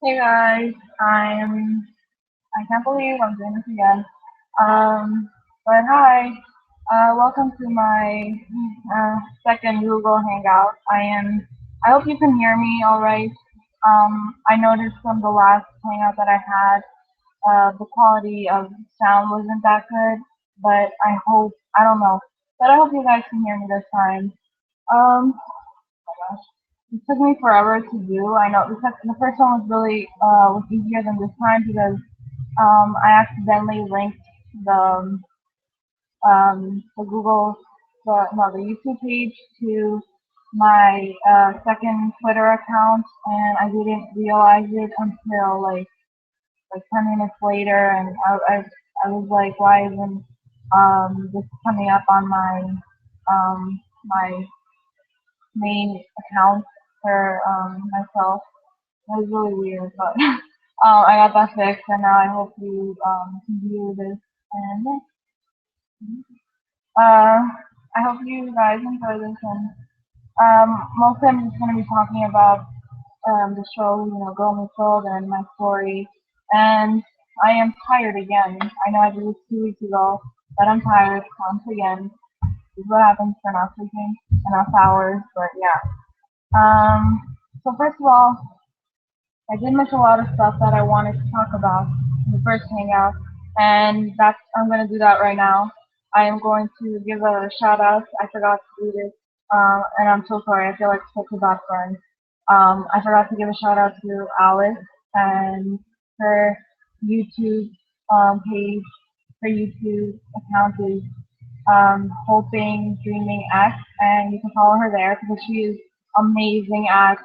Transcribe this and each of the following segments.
Hey guys, I can't believe I'm doing this again. Um, but hi, welcome to my second Google Hangout. I hope you can hear me all right. I noticed from the last Hangout that I had, the quality of sound wasn't that good, but I don't know, but I hope you guys can hear me this time. Gosh. It took me forever to do. I know because the first one was easier than this time because I accidentally linked the the Google the YouTube page to my second Twitter account, and I didn't realize it until like 10 minutes later, and I was like, why isn't this coming up on my main account for myself? It was really weird, but I got that fixed, and now I hope you can view this. And uh, I hope you guys enjoy this. And mostly I'm just going to be talking about the show, Girl Meets World, and my story. And I am tired again. I know I did this 2 weeks ago, but I'm tired once again. This is what happens for not sleeping enough hours. But yeah. So first of all, I did miss a lot of stuff that I wanted to talk about in the first hangout, and I'm going to do that right now. I am going to give a shout out. I forgot to do this, and I'm so sorry. I feel like such a bad friend. I forgot to give a shout out to Alice and her YouTube page. Her YouTube account is Hoping Dreaming X, and you can follow her there because she is amazing at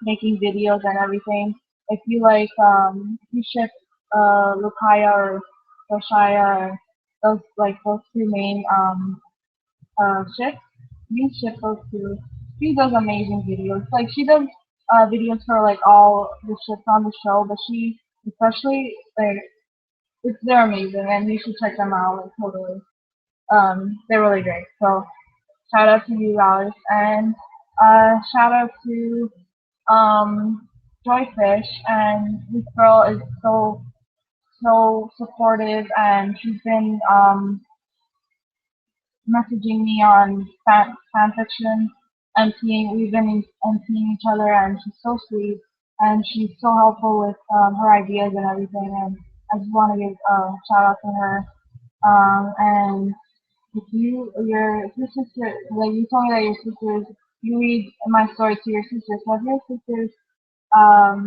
making videos and everything. If you ship Lukaya or Roshaya, those two main ships, you ship those two. She does amazing videos. Like she does videos for like all the ships on the show, but she especially they're amazing, and you should check them out. Like totally, they're really great. So shout out to you, Alice, and shout out to Joyfish. And this girl is so supportive, and she's been messaging me on fanfiction, MTing. We've been MTing each other, and she's so sweet, and she's so helpful with her ideas and everything. And I just want to give a shout out to her. And if your sister, like you told me that your sisters, you read my story to your sisters. So if your sisters are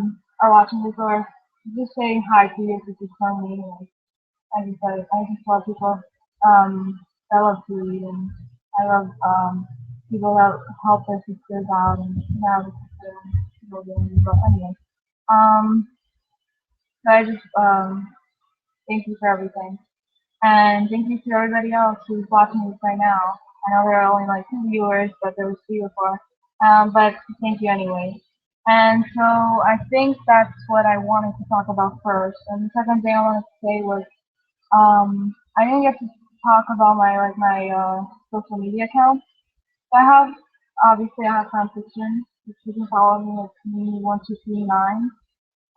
watching this, or just saying hi to your sisters for me, like I just love people that love to read, and I love people that help their sisters out and have a sister and people doing it. But anyway, um, so I just thank you for everything. And thank you to everybody else who's watching this right now. I know there are only like 2 viewers, but there was 3 or 4. But thank you anyway. And so I think that's what I wanted to talk about first. And the second thing I wanted to say was I didn't get to talk about my social media accounts. So I have Fanfiction, which you can follow me. It's me1239.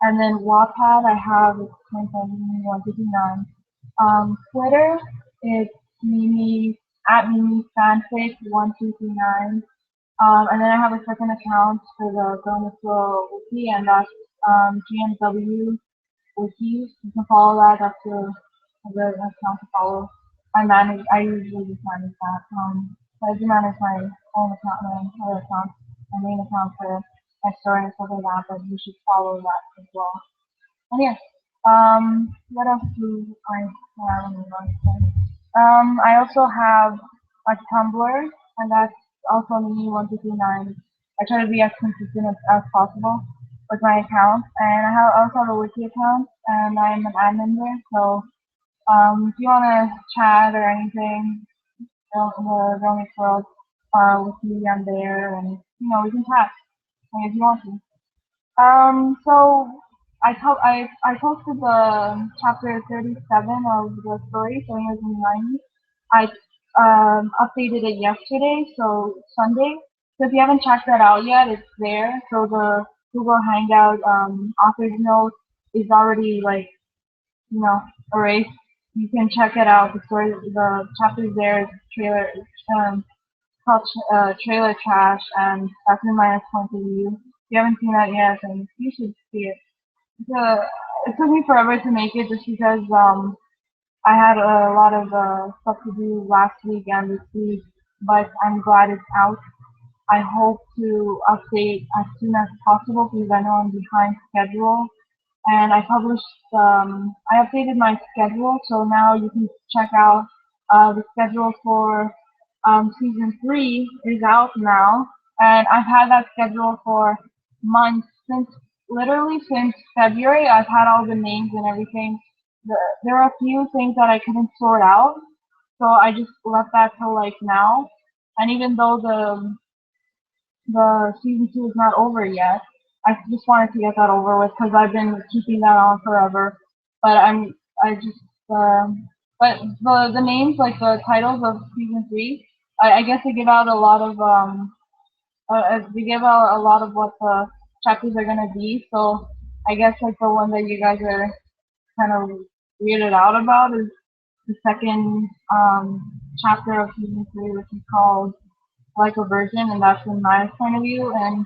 And then Wattpad, I have it's me1239. Twitter, it's Mimi at Mimi Fanfic 1239. And then I have a second account for the Girl Wiki, and that's GMW Wiki. You can follow that. That's a good account to follow. I usually just manage that. So I do manage my own account, my other account, my main account for my story and stuff like that. But you should follow that as well. And yeah, what else do I have on my website? I also have a Tumblr, and that's also me1239. I try to be as consistent as possible with my account, and I also have a wiki account, and I'm an admin there. So if you want to chat or anything, the Romic World with me on there, and we can chat if you want to. So I posted the chapter 37 of the story, so it was in the 90s. I updated it yesterday, so Sunday. So if you haven't checked that out yet, it's there. So Google Hangout author's note is already like erased. You can check it out. The chapters there is trailer um, called Trailer Trash, and that's in my point of view. If you haven't seen that yet, then you should see it. The, it took me forever to make it just because I had a lot of stuff to do last week and this week, but I'm glad it's out. I hope to update as soon as possible because I know I'm behind schedule. And I updated my schedule, so now you can check out the schedule for season 3 is out now. And I've had that schedule for months literally since February. I've had all the names and everything. There are a few things that I couldn't sort out, so I just left that till like now. And even though the season 2 is not over yet, I just wanted to get that over with because I've been keeping that on forever. But I just but the names, like the titles of season 3, I guess they give out a lot of they give out a lot of what the chapters are gonna be. So I guess like the one that you guys are kind of weirded out about is the second chapter of season 3, which is called Like a Virgin, and that's in my point of view. And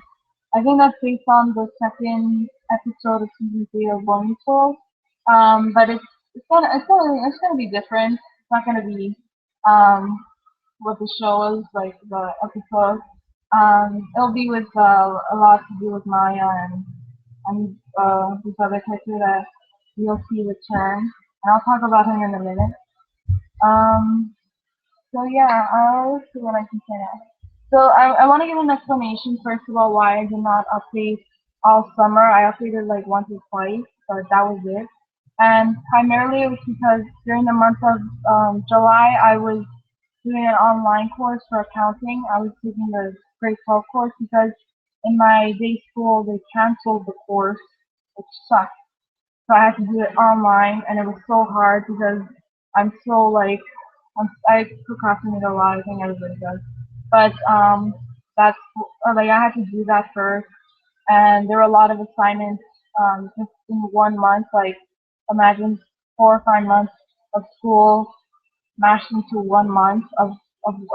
I think that's based on the second episode of season 3 of Bonnie Soul. But it's gonna be different. It's not gonna be um, what the show is like the episode. It'll be with a lot to do with Maya and this other character that you'll see return. And I'll talk about him in a minute. Um, so yeah, let's see what I can say now. So I want to give an explanation first of all why I did not update all summer. I updated like once or twice, but that was it. And primarily it was because during the month of July I was doing an online course for accounting. I was taking the grade 12 course because in my day school they canceled the course, which sucked. So I had to do it online, and it was so hard because I'm so like I procrastinate a lot. I think everybody does, but that's like I had to do that first, and there were a lot of assignments just in 1 month. Like imagine 4 or 5 months of school mashed into 1 month of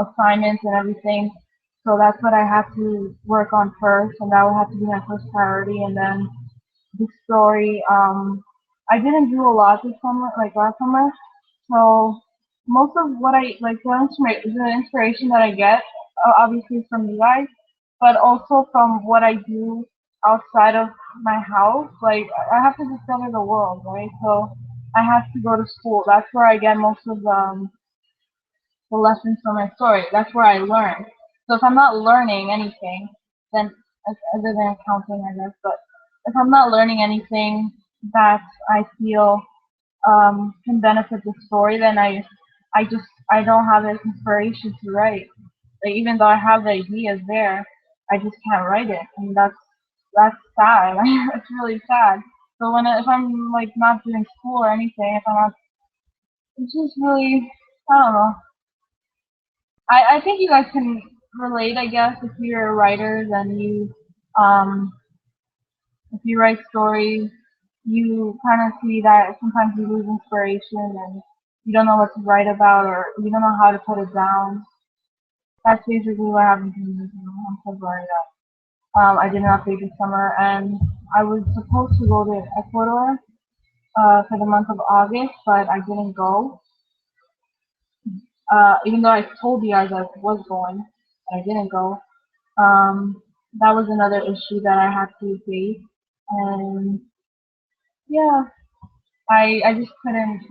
assignments and everything. So that's what I had to work on first, and that would have to be my first priority, and then the story. I didn't do a lot this summer, like last summer. So most of what I like, the inspiration that I get, obviously is from you guys, but also from what I do outside of my house. Like I have to discover the world, right? So I have to go to school. That's where I get most of the lessons from my story. That's where I learn. So if I'm not learning anything, then other than accounting, I guess, but if I'm not learning anything that I feel can benefit the story, then I don't have the inspiration to write. Like even though I have the ideas there, I just can't write it, and that's sad. It's really sad. So if I'm like not doing school or anything, if I'm not, it's just really I don't know. I think you guys can relate, I guess, if you're writers and um if you write stories, you kind of see that sometimes you lose inspiration and you don't know what to write about or you don't know how to put it down. That's basically what happened to me. I'm so sorry that I did not update this summer, and I was supposed to go to Ecuador for the month of August, but I didn't go. Even though I told you guys I was going, but I didn't go. Um, that was another issue that I had to face, and yeah, I didn't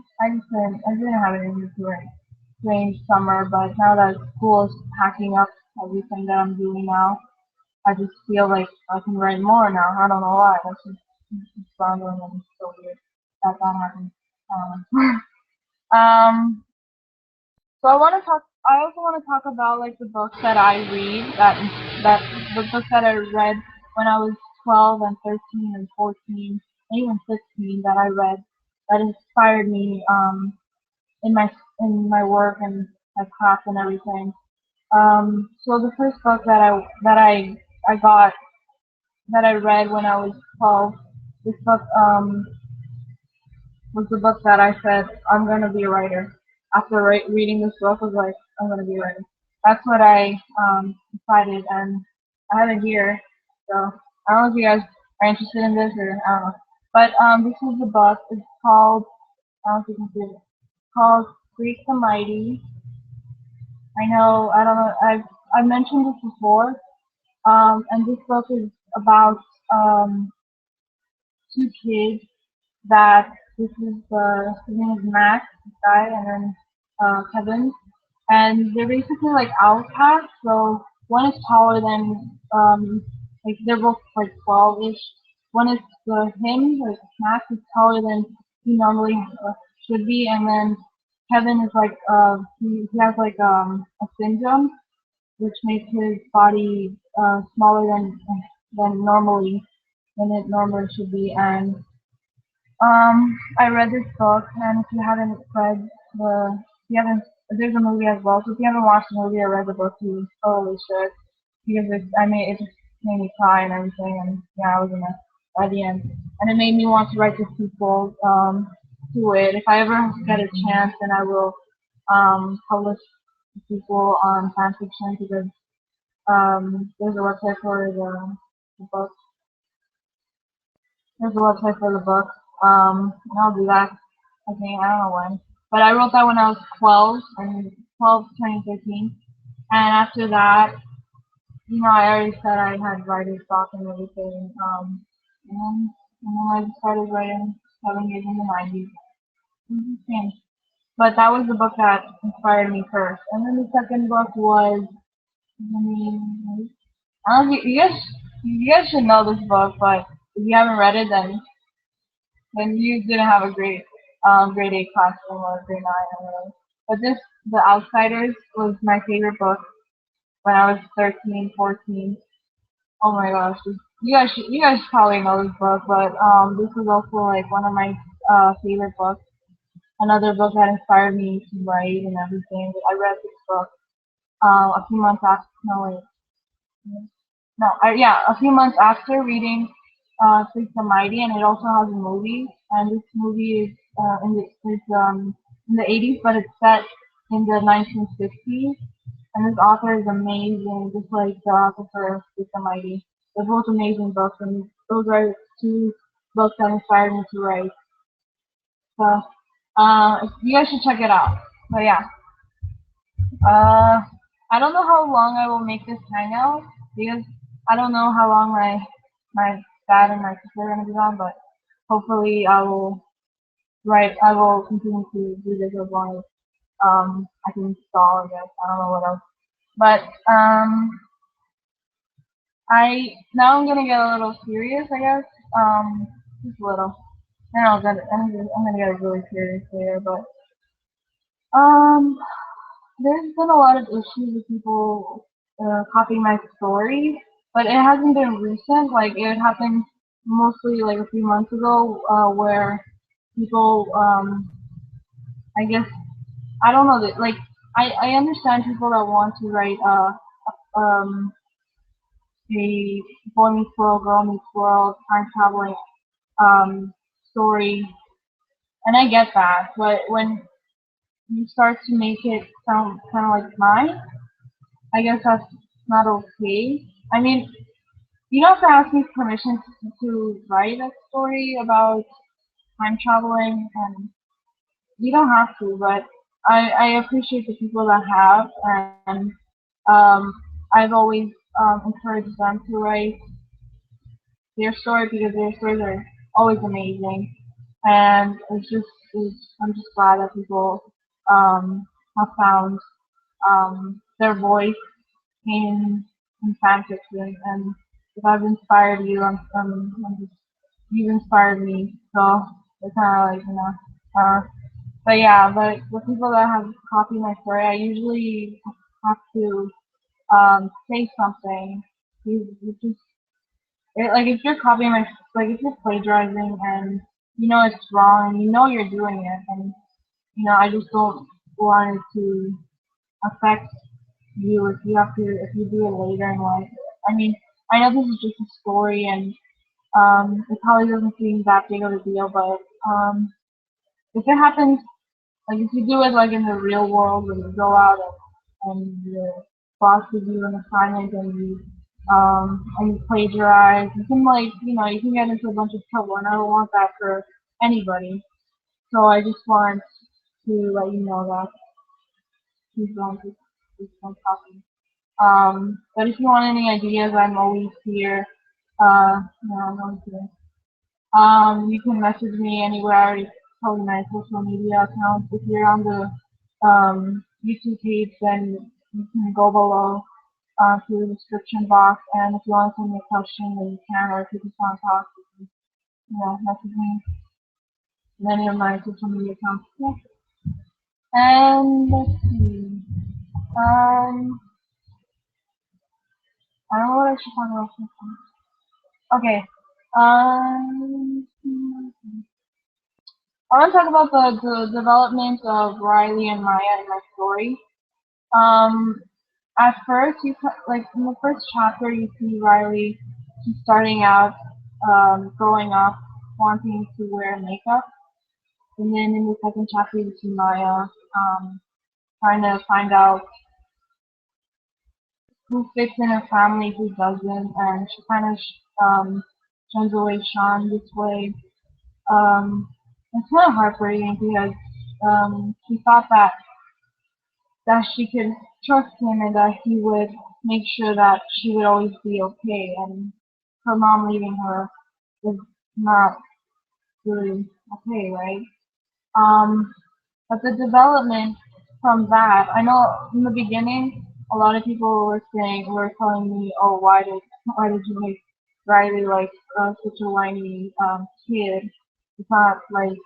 have anything to write during summer, but now that school is packing up everything that I'm doing now, I just feel like I can write more now. I don't know why. That's just random and so weird that that happens. Um, um, so I also want to talk about like the books that I read that the books that I read when I was 12 and 13 and 14 and even 15 that I read that inspired me in my work and my craft and everything. So the first book that I got that I read when I was 12. This book was the book that I said I'm gonna be a writer. After reading this book, I was like, I'm gonna be a writer. That's what I decided, and I have it here. So I don't know if you guys are interested in this or I don't know. But this is the book. It's called I don't know if you can see it. It's called Greek the Mighty. I know I don't know I've mentioned this before. And this book is about two kids that this is his name is Max, this guy, and then Kevin, and they're basically like outcasts. So one is taller than like they're both like 12-ish. One is him, like Max is taller than he normally should be, and then Kevin is like he has like a syndrome which makes his body smaller than normally than it normally should be. And I read this book, and if you haven't read if you haven't, there's a movie as well. So if you haven't watched the movie or read the book, you totally should because it just made me cry and everything, and yeah, I was in it by the end, and it made me want to write the sequel to it. If I ever get a chance, then I will publish the sequel on fanfiction because there's a website for the book. There's a website for the book. And I'll do that. I think I don't know when, but I wrote that when I was 12, and 12 turning 13. And after that, I already said I had writer's block and everything. And then I just started writing 7 years in the 90s. Changed. But that was the book that inspired me first. And then the second book was, I mean, I don't know if you guys should know this book, but if you haven't read it, then you didn't have a great grade 8 classroom or grade 9 or whatever. But The Outsiders was my favorite book when I was 13, 14. Oh my gosh, you guys probably know this book, but this was also like one of my favorite books. Another book that inspired me to write and everything. I read this book a few months after. No wait. No, yeah, a few months after reading Sleep the Mighty, and it also has a movie. And this movie is in the 80s, but it's set in the 1960s. And this author is amazing, just like the author for Sleep the Mighty. They're both amazing books, and those are two books that inspired me to write. So, you guys should check it out. But yeah, uh, I don't know how long I will make this hangout because I don't know how long my dad and my sister are gonna be on, but hopefully I will continue to do this as long as I can install. I guess I don't know what else, but I'm gonna get a little serious. I guess just a little. And I'm gonna get really serious later, but um there's been a lot of issues with people copying my story, but it hasn't been recent. Like it happened mostly like a few months ago, where people, I guess, I don't know that like I understand people that want to write um a boy meets world, girl meets world, time traveling story, and I get that, but when you start to make it sound kind of like mine, I guess that's not okay. I mean, you don't have to ask me permission to write a story about time traveling, and you don't have to, but I appreciate the people that have, and um, I've always encouraged them to write their story because their stories are always amazing, and I'm just glad that people have found their voice in fan fiction, and if I've inspired you, I'm just you've inspired me. So it's kind of like but yeah, but the people that have copied my story, I usually have to say something. You just like if you're copying my like if you're plagiarizing and you know it's wrong and you know you're doing it, and I just don't want it to affect you if you do it later in life. I mean, I know this is just a story, and it probably doesn't seem that big of a deal, but if it happens, like if you do it like in the real world, when you go out and your boss gives you an assignment and you plagiarize, you can you can get into a bunch of trouble, and I don't want that for anybody. So I just want to let you know that he's going to talking. But if you want any ideas, I'm always here. I'm always here. You can message me anywhere. I already told you my social media accounts. If you're on the YouTube page, then you can go below to the description box. And if you want to send me a question, then you can. Or if you just want to talk, you can, message me on any of my social media accounts. Yeah. And let's see. I don't know what I should talk about this one. Okay. I want to talk about the development of Riley and Maya in my story. Um, at first, like in the first chapter, you see Riley, she's starting out, growing up, wanting to wear makeup, and then in the second chapter, you see Maya, trying to find out who fits in her family, who doesn't, and she kind of turns away Sean this way. It's kind of heartbreaking because she thought that she could trust him and that he would make sure that she would always be okay. And her mom leaving her was not really okay, right? Um, but the development from that, I know in the beginning, a lot of people were telling me, oh, why did you make Riley like such a whiny kid? It's not like,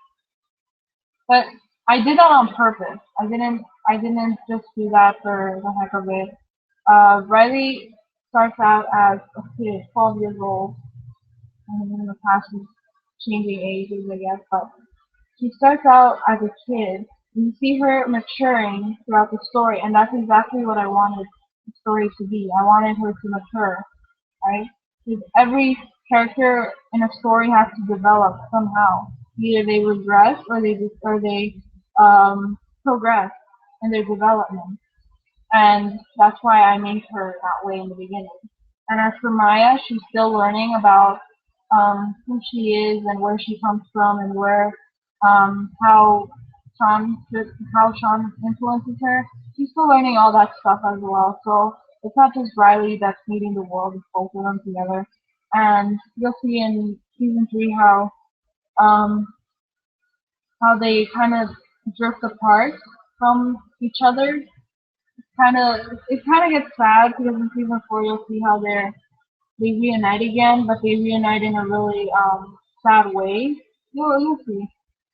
but I did that on purpose. I didn't just do that for the heck of it. Riley starts out as a kid, 12 years old, and in the past she's changing ages, I guess, but she starts out as a kid. And you see her maturing throughout the story, and that's exactly what I wanted the story to be. I wanted her to mature, right? Because every character in a story has to develop somehow. Either they regress or they progress in their development, and that's why I made her that way in the beginning. And as for Maya, she's still learning about who she is and where she comes from and where how how Sean influences her. She's still learning all that stuff as well. So it's not just Riley that's meeting the world; it's both of them together. And you'll see in season 3 um, how they kind of drift apart from each other. It kind of gets sad because in season 4 you'll see how they reunite again, but they reunite in a really sad way. You'll see.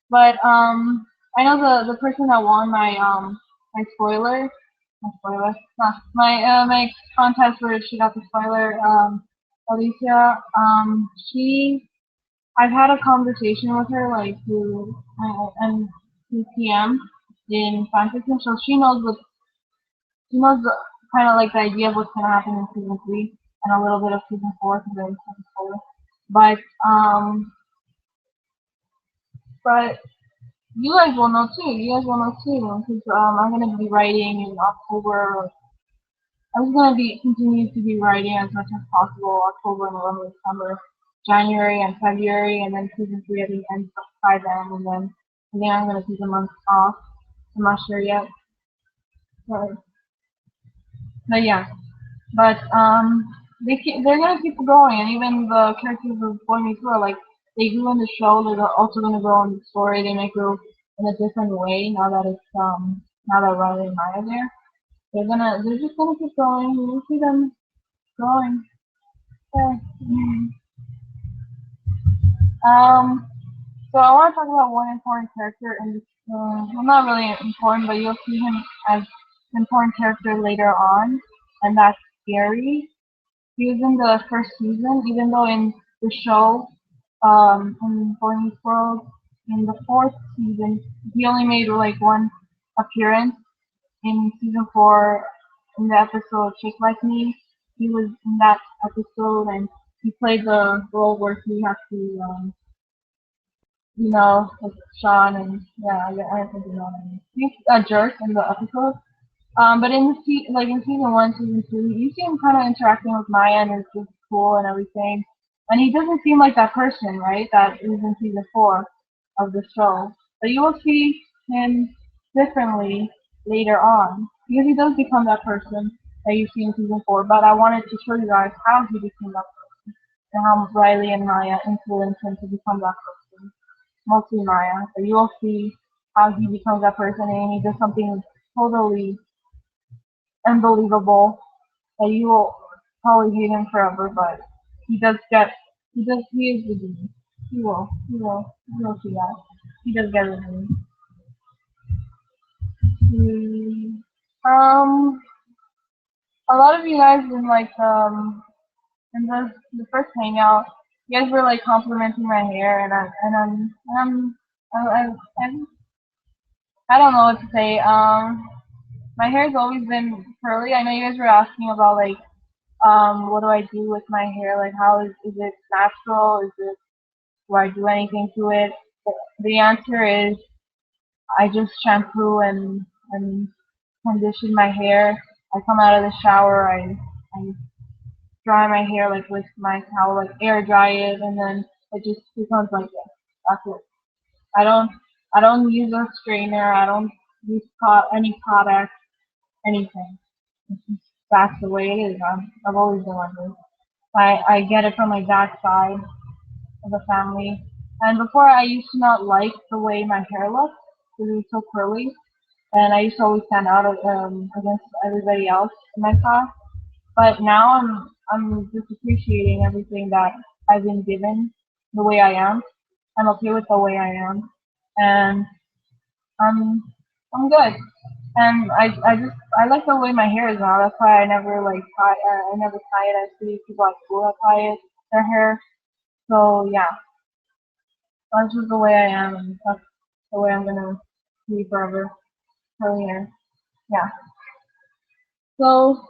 But I know the person that won my spoiler, my contest where she got the spoiler, Alicia. She I've had a conversation with her like through and through PM in Fanfiction, so she knows kind of like the idea of what's gonna happen in season 3 and a little bit of season 4 because I was spoiler. But um, but you guys will know too. You guys will know too because I'm gonna be writing in October. I'm gonna be continue to be writing as much as possible. October, November, December, January, and February, and then season 3 at the end by then, and then I think I'm gonna take a month off. I'm not sure yet, but, but yeah. But they're gonna keep going, and even the characters of Boy Meets World, like they grew in the show, they're also gonna grow in the story. They may grow in a different way now that Riley and Maya are there. They're just gonna keep going. You'll see them growing. Yeah. Um. So I want to talk about one important character, and well, not really important, but you'll see him as an important character later on, and that's Gary. He was in the first season, even though in the show, in Boy Meets World, in the fourth season, he only made like one appearance in season 4 in the episode Chick Like Me. he was in that episode, and he played the role where he has to, with Sean, and yeah, I think you know what I mean. He's a jerk in the episode. But in like in season one, season two, you see him kind of interacting with Maya, and it's just cool and everything. And he doesn't seem like that person, right? That is in season four of the show. But you will see him differently later on because he does become that person that you see in season four. But I wanted to show you guys how he became that person and how Riley and Maya influenced him to become that person. Mostly Maya. But you will see how he becomes that person, and he does something totally unbelievable that you will probably hate him forever, but he does get, he is redeemed. He will see that. He does get redeemed. He, a lot of you guys in the first hangout, you guys were like complimenting my hair, I'm I don't know what to say. My hair's always been curly. I know you guys were asking about like what do I do with my hair? Like, how is it natural? Do I do anything to it? The answer is I just shampoo and condition my hair. I come out of the shower, I dry my hair like with my towel, like air dry it, and then it just becomes like this. That's it. I don't I don't use a straightener. I don't use any product, anything. It's just, that's the way it is. I've always been like this. I get it from my dad's side of the family. And before, I used to not like the way my hair looked because it was so curly, and I used to always stand out against everybody else in my class. But now I'm just appreciating everything that I've been given the way I am. I'm okay with the way I am, and I'm I'm good. And I like the way my hair is now. That's why I never like I never tie it. I see people at school that tie it their hair. So yeah, that's just the way I am, and that's the way I'm gonna be forever. Curly hair. Yeah. So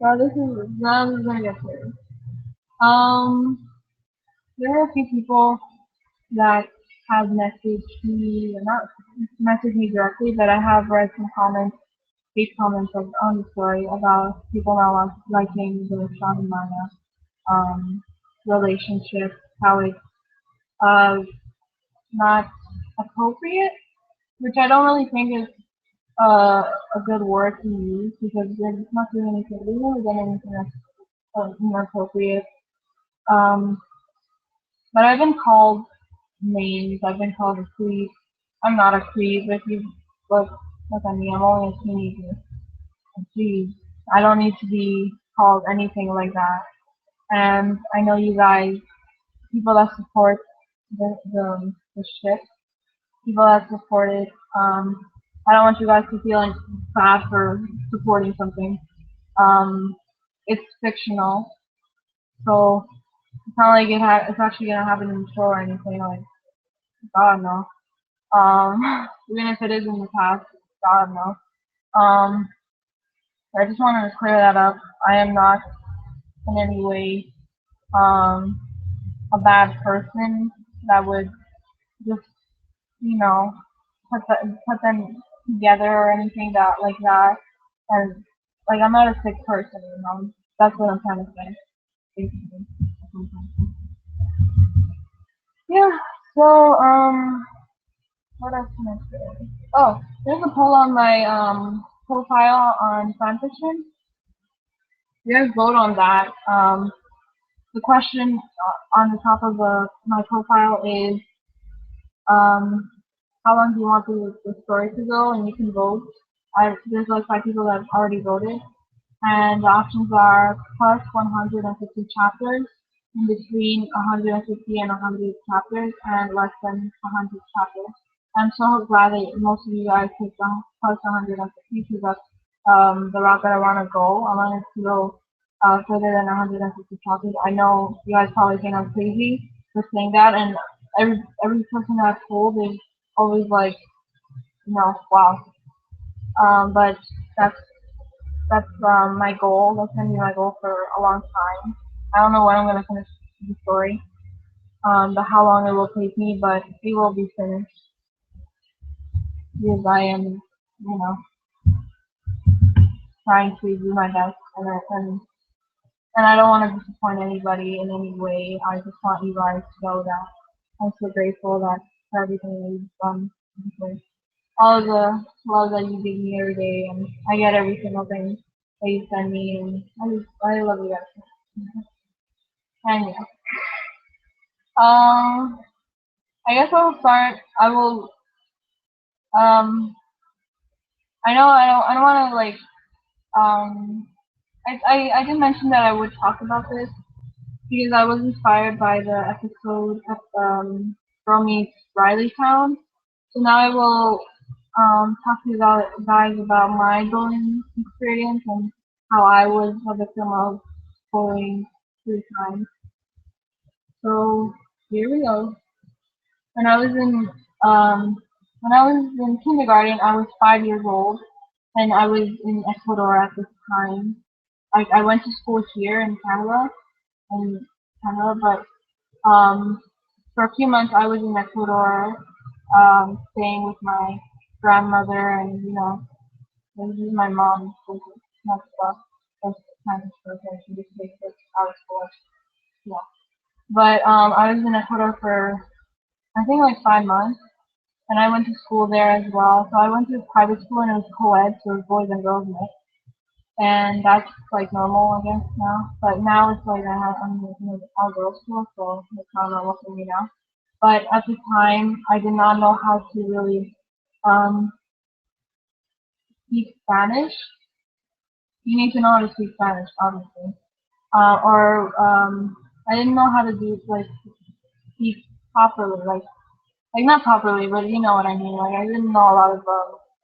now this is gonna get serious. Um, there are a few people that have messaged me, or not messaged me directly, but I have read some comments, hate comments on the story about people not liking the Sean and Maya relationship, how it's uh not appropriate, which I don't really think is a good word to use because they're not doing anything. They haven't done anything that's inappropriate. Um, but I've been called names. I've been called a creep. I'm not a creep. If you look look at me, I'm only a teenager. Jeez, I don't need to be called anything like that. And I know you guys, people that support the ship, people that support it. I don't want you guys to feel like bad for supporting something. Um, it's fictional, so it's not like it's actually gonna happen in the show or anything. Like God no. Even if it is in the past, God no. Um, I just wanted to clear that up. I am not in any way um a bad person that would just you know put them together or anything that like that. And like I'm not a sick person, you know. That's what I'm trying to say, basically. Yeah. So what else can I say? Oh, there's a poll on my profile on Fanfiction. You guys vote on that. The question on the top of my profile is um, how long do you want the story to go, and you can vote. There's like 5 people that have already voted, and the options are plus 150 chapters, in between 150 and 100 chapters, and less than 100 chapters. I'm so glad that most of you guys picked the plus 150 because that's the route that I want to go. I want to go further than 150 chapters. I know you guys probably think I'm crazy for saying that, and every person that I've told is always like, wow. But that's that's my goal. That's gonna be my goal for a long time. I don't know when I'm gonna finish the story, but how long it will take me, but it will be finished because I am, trying to do my best, and I don't want to disappoint anybody in any way. I just want you guys to know that I'm so grateful that for everything that you've done, for all of the love that you give me every day, and I get every single thing that you send me, and I love you guys. And yeah, um, I guess I'll start. I will. Um, I know I don't want to like. Um, I did mention that I would talk about this because I was inspired by the episode of Girl Meets Riley Town. So now I will talk to you guys about my bullying experience and how I was a victim of bullying 3 times. So here we go. When I was in um, when I was in kindergarten, I was 5 years old, and I was in Ecuador at this time. I went to school here in Canada, but for a few months I was in Ecuador, staying with my grandmother, and this is my mom, so it's not stuff. That's kind of stuff that she just takes us out of school. Yeah. But I was in Ecuador for I think like 5 months, and I went to school there as well. So I went to a private school, and it was co-ed, so it was boys and girls mixed, and that's like normal, I guess now. But now it's like I'm in an all-girls school, so it's not normal for me now. But at the time, I did not know how to really um, speak Spanish. You need to know how to speak Spanish, obviously. Or I didn't know how to do like speak properly, like not properly, but you know what I mean. Like I didn't know a lot of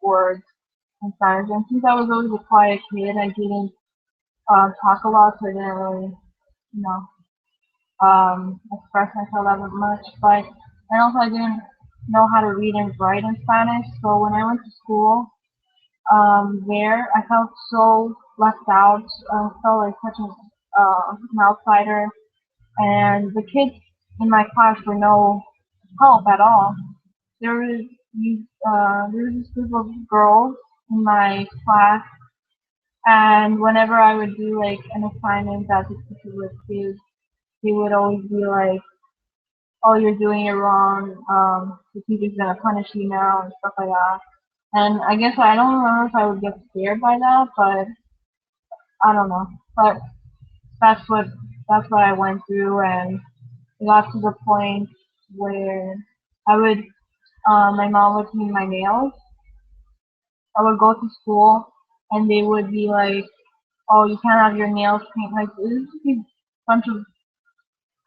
words in Spanish, and since I was always a quiet kid, I didn't talk a lot, so I didn't really, you know, express myself that much. But and also I didn't know how to read and write in Spanish. So when I went to school, there I felt so left out. I felt like such an outsider, and the kids in my class were no help at all. There was there was this group of girls in my class, and whenever I would do like an assignment that the teacher would give, they would always be like, "Oh, you're doing it wrong. The teacher's gonna punish you now," and stuff like that. And I guess I don't remember if I would get scared by that, but I don't know. But that's what that's what I went through, and it got to the point where I would my mom would paint my nails. I would go to school, and they would be like, "Oh, you can't have your nails painted." Like it was just a bunch of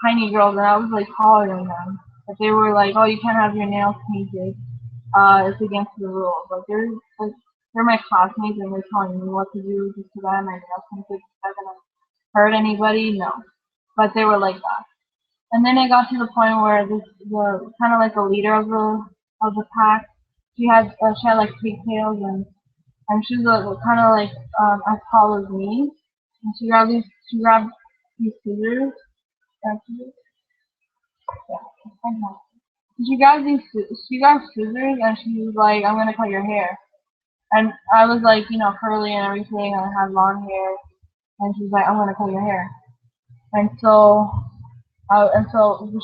tiny girls, and I was like taller than them. But they were like, "Oh, you can't have your nails painted. It's against the rules." Like they're my classmates, and they're telling me what to do just to get my nails painted. Is that gonna hurt anybody? No. But they were like that. And then it got to the point where the kind of like the leader of the pack, she had like pigtails, and she was kind of like as tall as me, and she grabbed these scissors. Yeah, she grabbed scissors, and she was like, "I'm gonna cut your hair." And I was like, curly and everything, and I had long hair, and she's like, "I'm gonna cut your hair." And so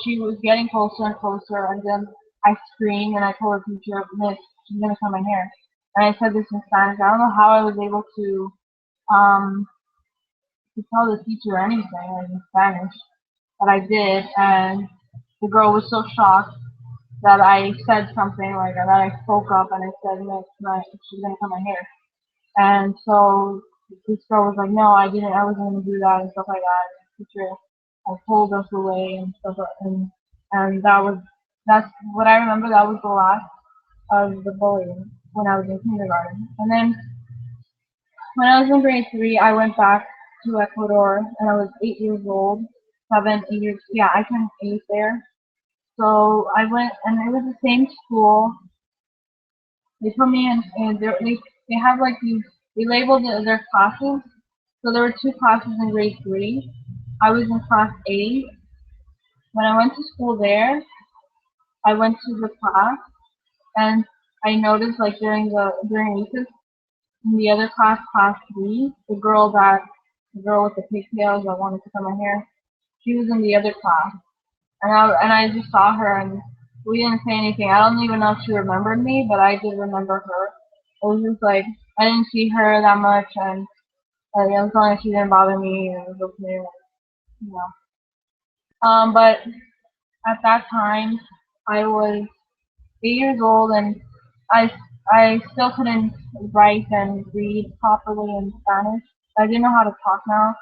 she was getting closer and closer, and then I screamed and I told the teacher, "Miss, she's gonna cut my hair." And I said this in Spanish. I don't know how I was able um to tell the teacher anything like in Spanish, but I did, and the girl was so shocked that I said something like that. I spoke up and I said, "Miss, she's gonna cut my hair." And so this girl was like, "No, I didn't. I wasn't gonna do that," and stuff like that. And the teacher pulled us away and stuff, and that's what I remember. That was the last of the bullying when I was in kindergarten. And then when I was in grade 3, I went back to Ecuador, and I was 8 years old, 7, 8 years. Yeah, I turned 8 there. So I went, and it was the same school. They put me in, and they have like these. we labeled their classes. So there were two classes in grade 3. I was in class A. When I went to school there, I went to the class and I noticed like during recess in the other class, class 3, the girl with the pigtails that wanted to cut my hair, she was in the other class, and I just saw her and we didn't say anything. I don't even know if she remembered me, but I did remember her. It was just like I didn't see her that much, and as long as she didn't bother me, it was okay. Like, you know. But at that time, I was 8 years old, and I I still couldn't write and read properly in Spanish. I didn't know how to talk now.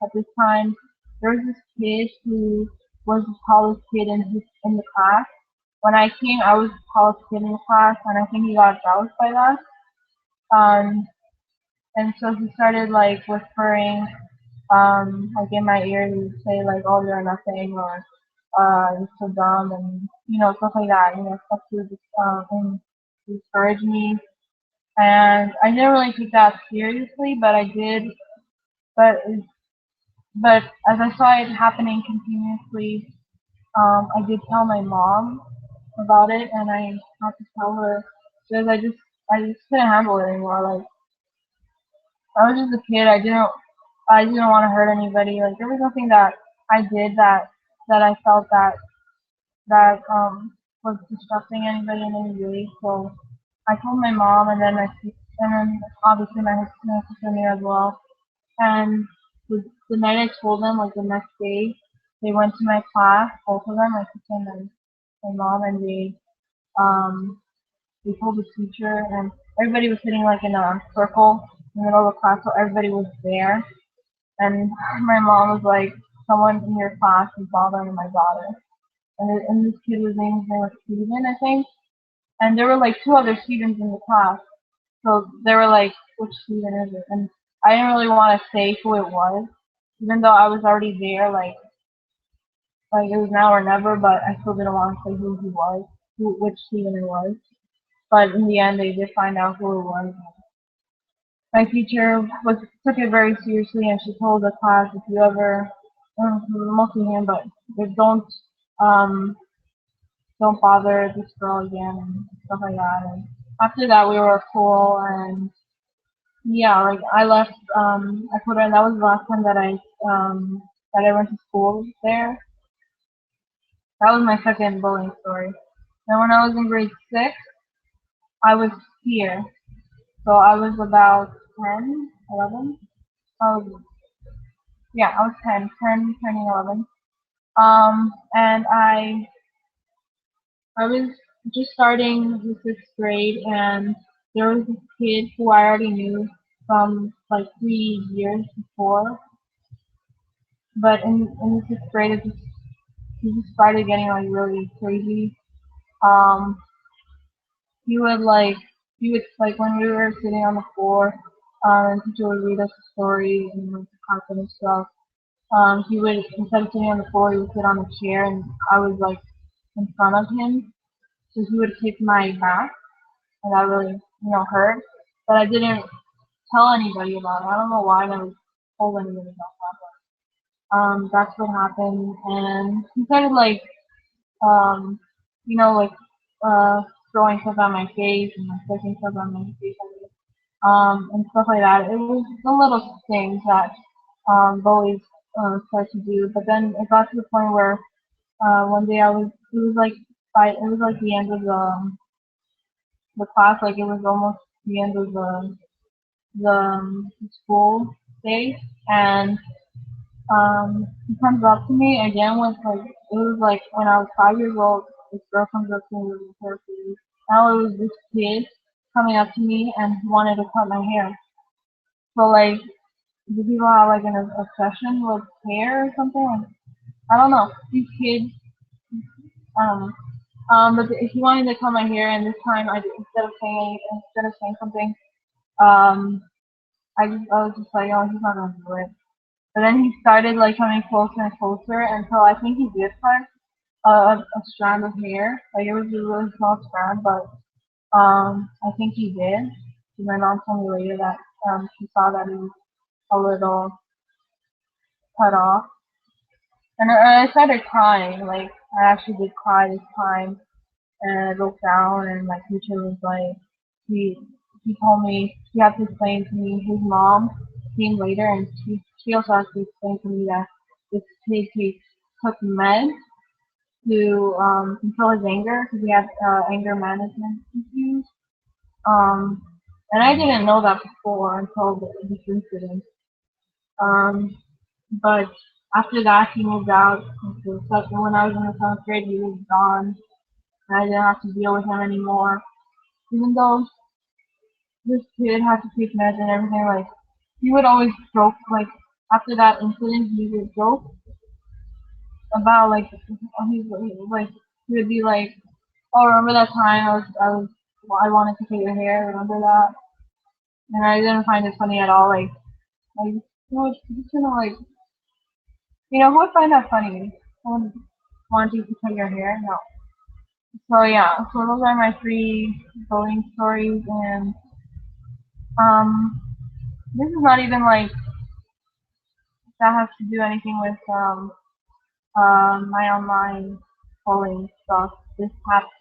At this time, there was this kid who was the tallest kid in the class. When I came, I was the tallest kid in the class, and I think he got jealous by that. Um, and so he started like whispering, like in my ear, he would say like, "Oh, you're nothing," or "You're so dumb," and stuff like that. Stuff to discourage me. And I didn't really take that seriously, but I did. But but as I saw it happening continuously, I did tell my mom about it, and I had to tell her because I just couldn't handle it anymore. Like I was just a kid. I didn't want to hurt anybody. Like there was nothing that I did that I felt that was disrupting anybody in any way. So I told my mom, and then obviously my sister knew as well. And the night I told them, like the next day, they went to my class, both of them, my sister and my mom, and they told the teacher, and everybody was sitting like in a circle in the middle of the class, so everybody was there. And my mom was like, "Someone in your class is bothering my daughter." And this kid his name was Steven, I think. And there were like two other Stevens in the class. So they were like, which Steven is it? And I didn't really want to say who it was, even though I was already there, like it was now or never, but I still didn't want to say who he was, which Steven it was. But in the end, they did find out who it was. My teacher took it very seriously, and she told the class, if you ever, mostly him, but if um, don't bother this girl again and stuff like that. And after that, we were cool, and yeah, like I left. I told her, and that was the last time that I went to school there. That was my second bullying story. Then when I was in grade 6, I was here. So I was about 10, 11. Oh, yeah, I was 10, turning 11. And I was just starting the 6th grade, and there was this kid who I already knew from like 3 years before. But in the 6th grade, he just started getting like really crazy. Um, he would like he would like when we were sitting on the floor, and teacher would read us a story and like the content and stuff. He would instead of sitting on the floor, he would sit on a chair, and I was like in front of him, so he would kick my back, and that really hurt. But I didn't tell anybody about it. I don't know why I never told anybody about that. That's what happened, and he started like um, like throwing stuff at my face and like flicking stuff at my face, and stuff like that. It was the little things that bullies start to do. But then it got to the point where one day it was like the end of the class, like it was almost the end of the school day, and he comes up to me again with like it was like when I was 5 years old. This girl comes up to me with a hairpiece. Now it was this kid coming up to me and he wanted to cut my hair. So like, do people have like an obsession with hair or something? Like, I don't know. These kids, I don't know. But he wanted to cut my hair, and this time instead of saying something, um, I was just like, oh, he's not gonna do it. But then he started like coming closer and closer until I think he did cut a strand of hair. Like it was a really small strand, but I think he did. My mom told me later that she saw that he was a little cut off. And I started crying, like, I actually did cry this time, and I broke down, and my teacher was like, he, he told me, he had to explain to me, his mom came later, and she also had to explain to me that this kid took meds to control his anger, because he had anger management issues. Um, and I didn't know that before until this incident. Um, but after that, he moved out. So when I was in the seventh grade, he was gone. And I didn't have to deal with him anymore. Even though this kid had to take meds and everything, like, he would always joke, like, after that incident, he would joke about, like, like, he would be like, oh, remember that time I wanted to cut your hair, remember that? And I didn't find it funny at all, you know, it's just, like, who would find that funny? Someone wanting to cut your hair? No. So yeah, so those are my three bullying stories, and um, this is not even like that has to do anything with my online bullying stuff. This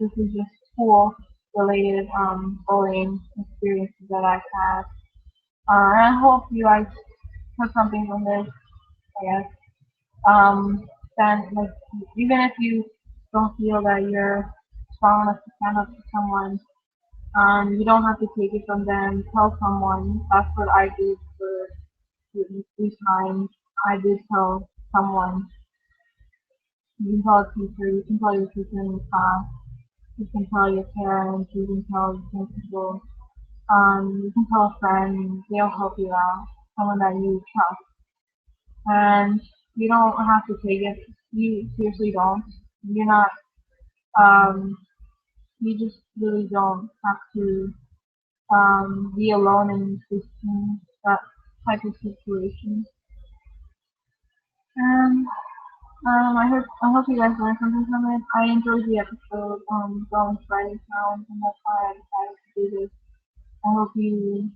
is just school related bullying experiences that I've had. And I hope you guys took something from this. I guess. Then like even if you don't feel that you're strong enough to stand up to someone, you don't have to take it from them. Tell someone. That's what I did for three times. I did tell someone. You can tell a teacher. You can tell your teacher in the class. You can tell your parents. You can tell your principal. You can tell a friend. They'll help you out. Someone that you trust. And you don't have to take it. You seriously don't. You're not. Um, you just really don't have to be alone in that type of situation. And I hope you guys learned something from it. I enjoyed the episode. Going Friday sounds, and that's why I decided to do this. I hope you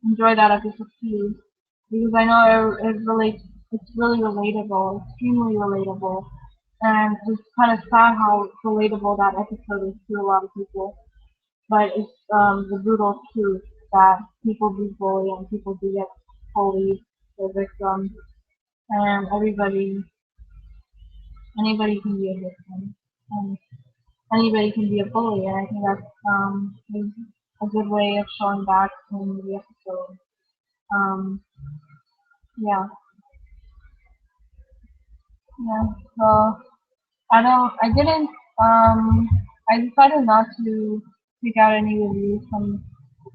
enjoy that episode too, because I know it relates. It's really relatable, extremely relatable, and it's kind of sad how relatable that episode is to a lot of people. But it's the brutal truth that people do bully and people do get bullied, the victims, and anybody can be a victim, and anybody can be a bully, and I think that's is a good way of showing back in the episode. Um, yeah, yeah. So I didn't, I decided not to pick out any reviews from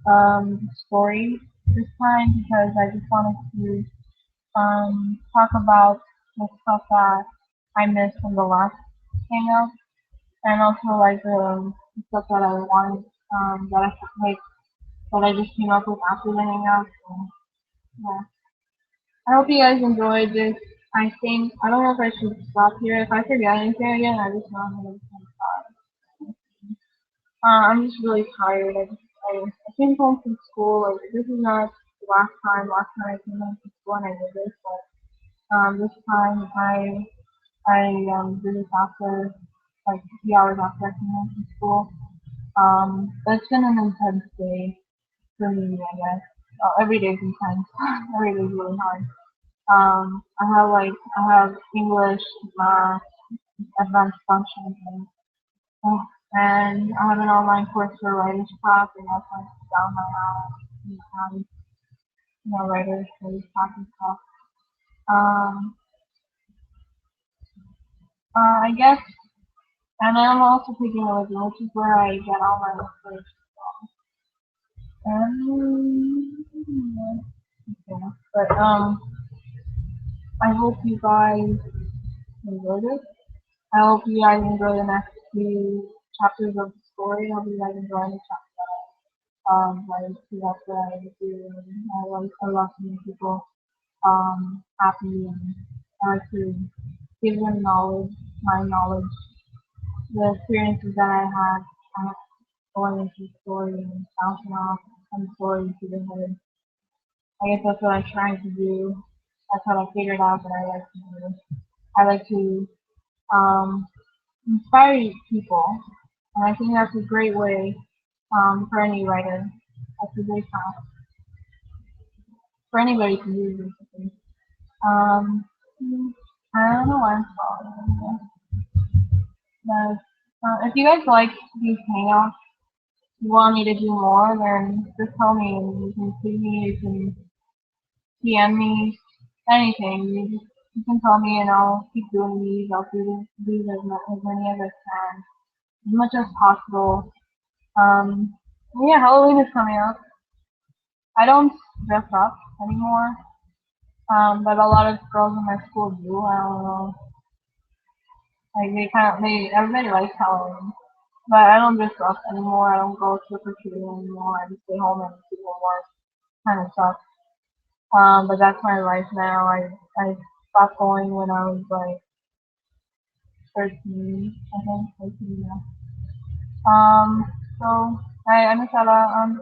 the story this time because I just wanted to talk about the stuff that I missed from the last hangout, and also like the stuff that I wanted that I like that I just came up with after the hangout. So, yeah. I hope you guys enjoyed this. I think I don't know if I should stop here. If I forget anything again, I just know I'm gonna stop. I'm just really tired. I came home from school. Like this is not the last time. Last time I came home from school and I did this, but this time I did this after like 3 hours after I came home from school. But it's been an intense day for me, I guess. Every day is intense. Every day is really hard. I have English, math, advanced functions, and I have an online course for writers class, and that's like down my alley. Writers class and stuff. Um, I guess, and I'm also taking religion, which is where I get all my inspiration from. Yeah. But I hope you guys enjoyed it. I hope you guys enjoy the next few chapters of the story. I hope you guys enjoy the chapter. Like that's what I do. And I love seeing people happy, and I like to give them knowledge, my knowledge, the experiences that I had going into the story and bouncing off from the story to the head. I guess that's what I'm trying to do. That's what I figured out that I like to do. I like to um, inspire people, and I think that's a great way for any writer. That's a great path for anybody to use, basically. Um, I don't know why I'm following. But if you guys like these hangouts, you want me to do more, then just tell me and you can see me, you can PM me, anything. You can tell me and I'll keep doing these. I'll do these as many as I can, as much as possible. Yeah, Halloween is coming up. I don't dress up anymore, but a lot of girls in my school do. I don't know. Like everybody likes Halloween. But I don't dress up anymore. I don't go trick or treating anymore. I just stay home and do homework. Kind of sucks. But that's my life now. I stopped going when I was like 13, I think, 13, yeah. So I miss out on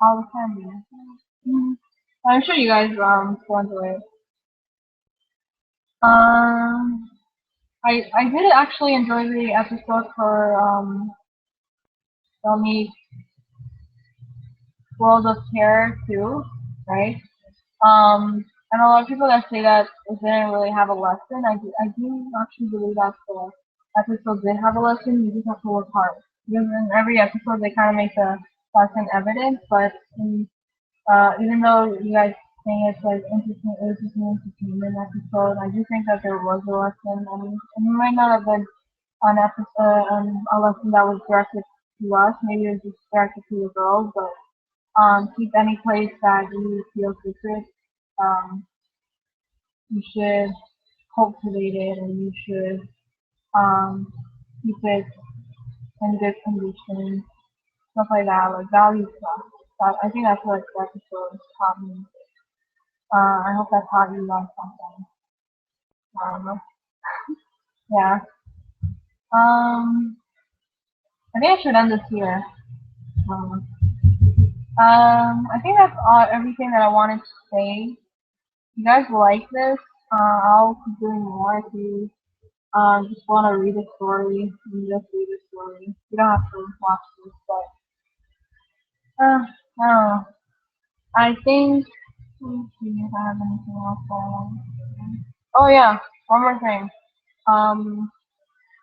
all the candy. Mm-hmm. I'm sure you guys still enjoy it. Um, I did actually enjoy the episode for Filmy World of Terror too, right? And a lot of people that say that it didn't really have a lesson, I do actually believe that the episode did have a lesson. You just have to work hard. Because in every episode, they kind of make the lesson evident, but even though you guys think it's like interesting, it was just an entertainment episode, I do think that there was a lesson, and it might not have been an episode, a lesson that was directed to us. Maybe it was just directed to the girls, but keep any place that you feel secret. Um, you should cultivate it and you should um, keep it in good condition, stuff like that, like value stuff. But I think that's what the episode taught me. I hope that taught you guys something. Yeah. Um, I think I should end this here. Um, I think that's everything that I wanted to say. If you guys like this, I'll keep doing more. If you just want to read a story, you just read a story. You don't have to watch this, but I don't know. I think. Let me see if I have anything else I want to say. Oh yeah, one more thing. Um,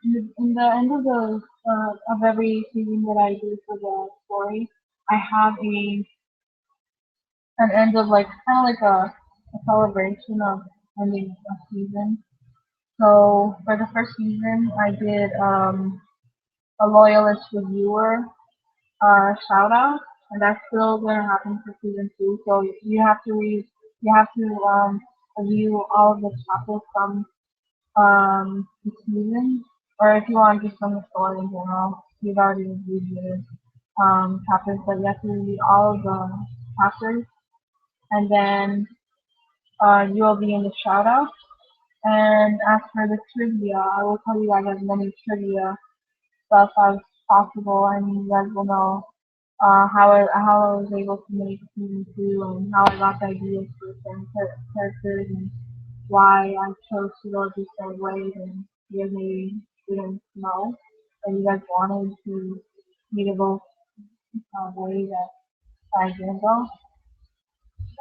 in the end of every season that I do for the story, I have an end of like kind of like a celebration of ending a season. So for the first season, I did a loyalist reviewer shout out, and that's still going to happen for season two. So you have to review all of the chapters from the season, or if you want just from the story in general, you've already reviewed the chapters, but you have to read all of the chapters, and then you will be in the shout out. And as for the trivia, I will tell you guys as many trivia stuff as possible, and you guys will know how I was able to make season two and how I got the ideas for certain characters and why I chose to go this certain way and you guys maybe didn't know and you guys wanted to me to go way that I didn't go.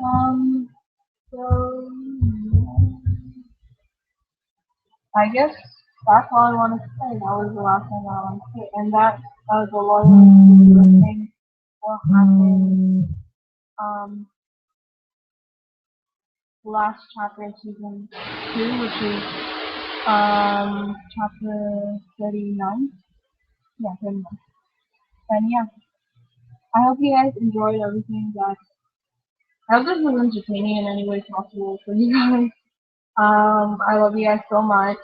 Um, so I guess that's all I wanted to say. That was the last thing I wanted to say, and that the loyalty thing will happen. Um, last chapter of season two, which is chapter 39. Yeah, 39. And yeah, I hope you guys enjoyed everything that I hope this was entertaining in any way possible for you guys. I love you guys so much.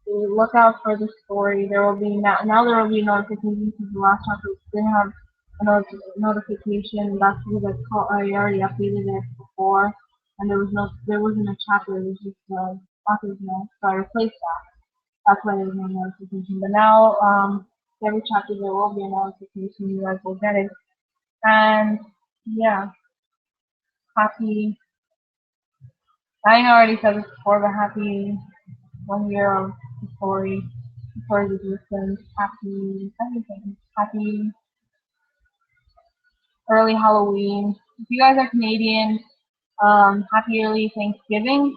Look out for the story. There will be now there will be notifications because the last chapter didn't have a notification. That's because I already updated it before, and there wasn't a chapter. It was just author's note, so I replaced that. That's why there's no notification. But now every chapter there will be a notification. You guys will get it, and yeah. happy, I think I already said this before, but happy 1 year of the story's existence. Happy everything. Happy early Halloween. If you guys are Canadian, happy early Thanksgiving.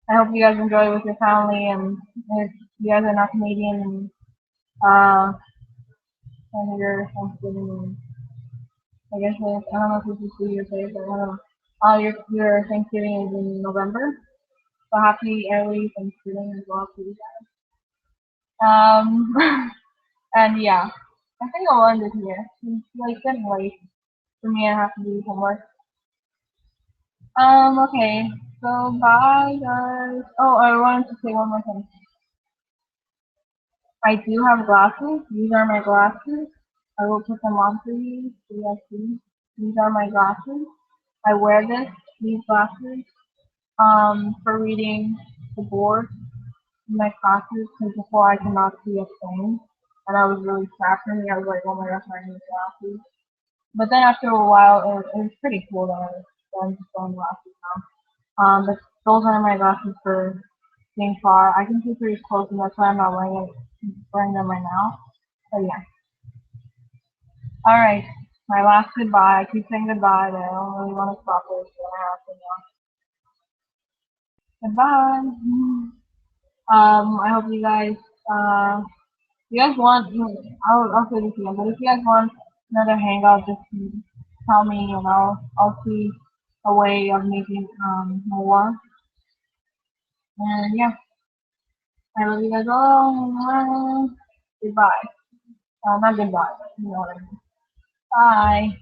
I hope you guys enjoy it with your family, and if you guys are not Canadian, uh, and your Thanksgiving, I guess I don't know if this is New Year's Day, but I don't know. Your Thanksgiving is in November, so happy early Thanksgiving as well to you guys. And yeah, I think I'll end it here. It's like getting late for me. I have to do homework. Okay. So bye guys. Oh, I wanted to say one more thing. I do have glasses. These are my glasses. I will put them on for you so you guys see. These are my glasses. I wear these glasses, for reading the board in my classes because before I could not see a thing. And that was really sad for me. I was like, oh my gosh, I need glasses. But then after a while, it was pretty cool that I'm just wearing glasses now. But those are my glasses for seeing far. I can see pretty close, and that's why I'm not wearing them right now. But yeah. All right. My last goodbye. I keep saying goodbye, but I don't really want to stop it, so I have to now. Goodbye. I hope you guys, if you guys want, I'll say this again, but if you guys want another hangout, just tell me, and I'll see a way of making more. And yeah, I love you guys all. Goodbye. Not goodbye, but you know what I mean. Bye.